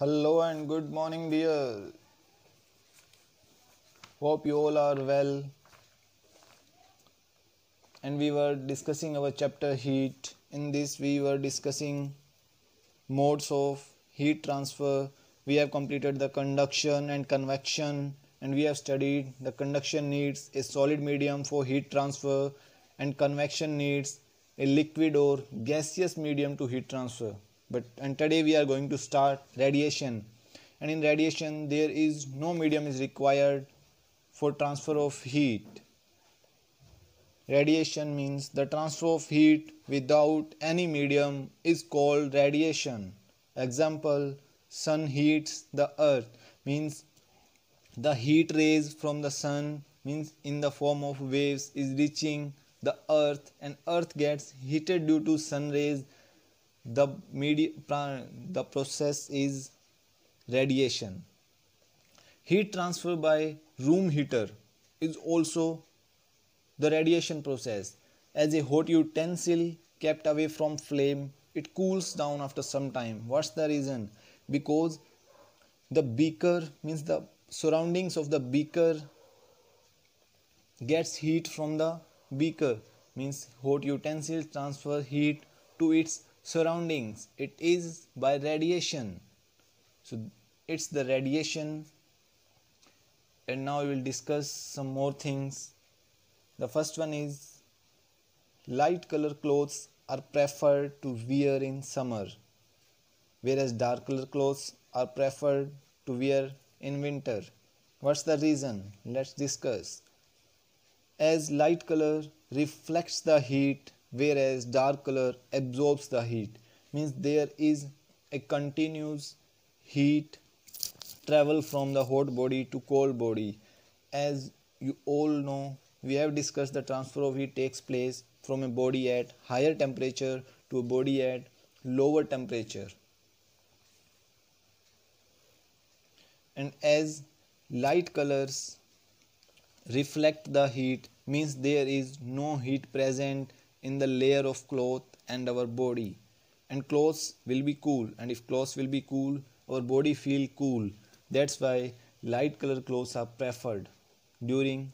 Hello and good morning, dear. Hope you all are well. And we were discussing our chapter heat. In this, we were discussing modes of heat transfer. We have completed the conduction and convection, and we have studied the conduction needs a solid medium for heat transfer, and convection needs a liquid or gaseous medium to heat transfer. And today we are going to start radiation. And in radiation, there is no medium is required for transfer of heat. Radiation means the transfer of heat without any medium is called radiation. Example, sun heats the earth means the heat rays from the sun means in the form of waves is reaching the earth and earth gets heated due to sun rays. The process is radiation. Heat transfer by room heater is also the radiation process. As a hot utensil kept away from flame, it cools down after some time. What's the reason? Because the beaker means the surroundings of the beaker gets heat from the beaker, means hot utensil transfer heat to its surroundings. It is by radiation. So it's the radiation. And now we will discuss some more things. The first one is light color clothes are preferred to wear in summer, whereas dark color clothes are preferred to wear in winter. What's the reason? Let's discuss. As light color reflects the heat, whereas dark color absorbs the heat, means there is a continuous heat travel from the hot body to cold body. As you all know, we have discussed the transfer of heat takes place from a body at higher temperature to a body at lower temperature. And as light colors reflect the heat, means there is no heat present in the layer of cloth and our body, and clothes will be cool, and if clothes will be cool, our body feel cool. That's why light color clothes are preferred during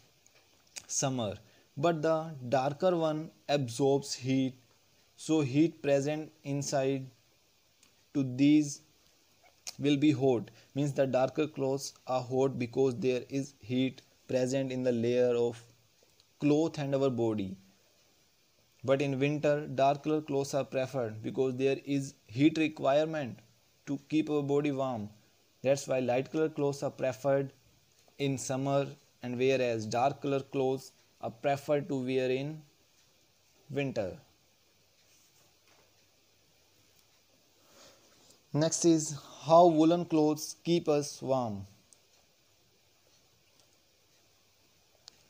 summer. But the darker one absorbs heat, so heat present inside to these will be hot, means the darker clothes are hot because there is heat present in the layer of cloth and our body. But in winter, dark color clothes are preferred because there is heat requirement to keep our body warm. That's why light color clothes are preferred in summer, and whereas dark color clothes are preferred to wear in winter. Next is how woolen clothes keep us warm.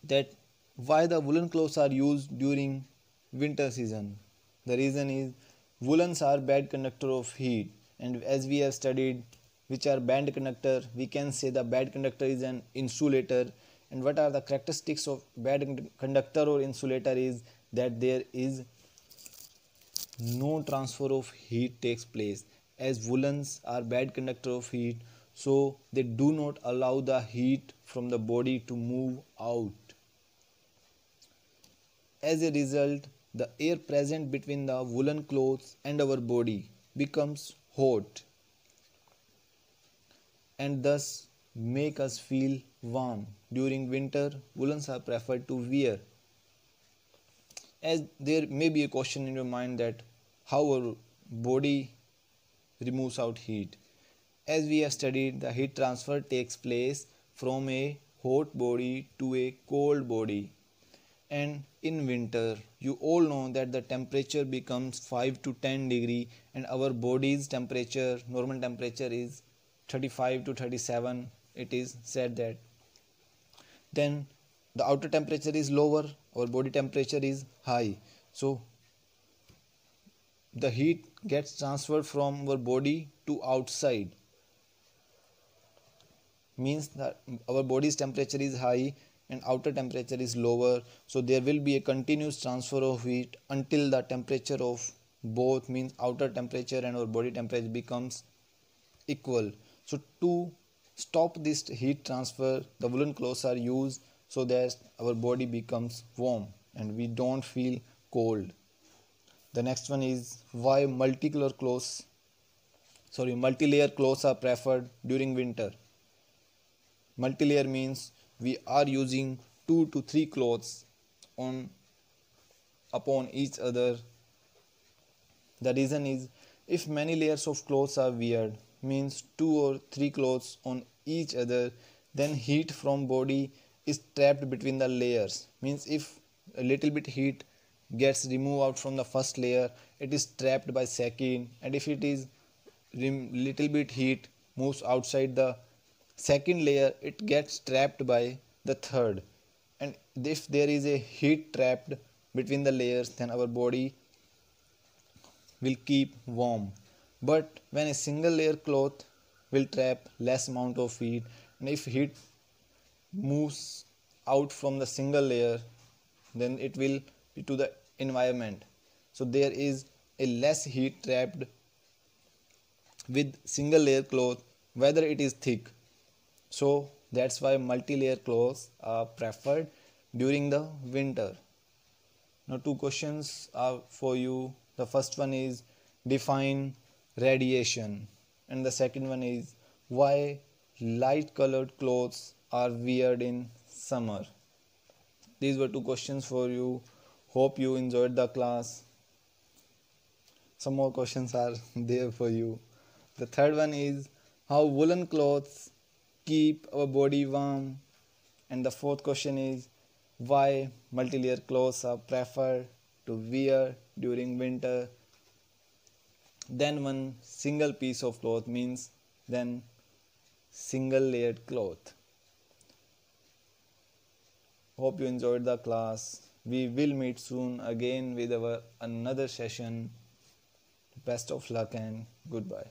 That why the woolen clothes are used during winter season. The reason is woolens are bad conductor of heat, and as we have studied which are bad conductor, we can say the bad conductor is an insulator. And what are the characteristics of bad conductor or insulator is that there is no transfer of heat takes place. As woolens are bad conductor of heat, so they do not allow the heat from the body to move out. As a result, the air present between the woolen clothes and our body becomes hot and thus make us feel warm. During winter, woolens are preferred to wear. As there may be a question in your mind that how our body removes out heat. As we have studied, the heat transfer takes place from a hot body to a cold body. And in winter, you all know that the temperature becomes 5 to 10 degree, and our body's temperature, normal temperature is 35 to 37. It is said that. Then the outer temperature is lower, our body temperature is high. So the heat gets transferred from our body to outside, means that our body's temperature is high and outer temperature is lower, so there will be a continuous transfer of heat until the temperature of both, means outer temperature and our body temperature, becomes equal. So to stop this heat transfer, the woolen clothes are used so that our body becomes warm and we don't feel cold. The next one is why multi-layer clothes are preferred during winter. Multi-layer means we are using 2 to 3 clothes on upon each other. The reason is if many layers of clothes are weared, means 2 or 3 clothes on each other, then heat from body is trapped between the layers. Means if a little bit heat gets removed out from the first layer, it is trapped by second, and if it is little bit heat moves outside the second layer, it gets trapped by the third. And if there is a heat trapped between the layers, then our body will keep warm. But when a single layer cloth will trap less amount of heat, and if heat moves out from the single layer, then it will be to the environment. So there is a less heat trapped with single layer cloth, whether it is thick. So that's why multi-layer clothes are preferred during the winter. Now 2 questions are for you. The first one is define radiation, and the second one is why light colored clothes are weared in summer. These were 2 questions for you. Hope you enjoyed the class. Some more questions are there for you. The third one is how woolen clothes keep our body warm. And the fourth question is why multi-layer clothes are preferred to wear during winter. Then one single piece of cloth means then single layered cloth. Hope you enjoyed the class. We will meet soon again with our another session. Best of luck and goodbye.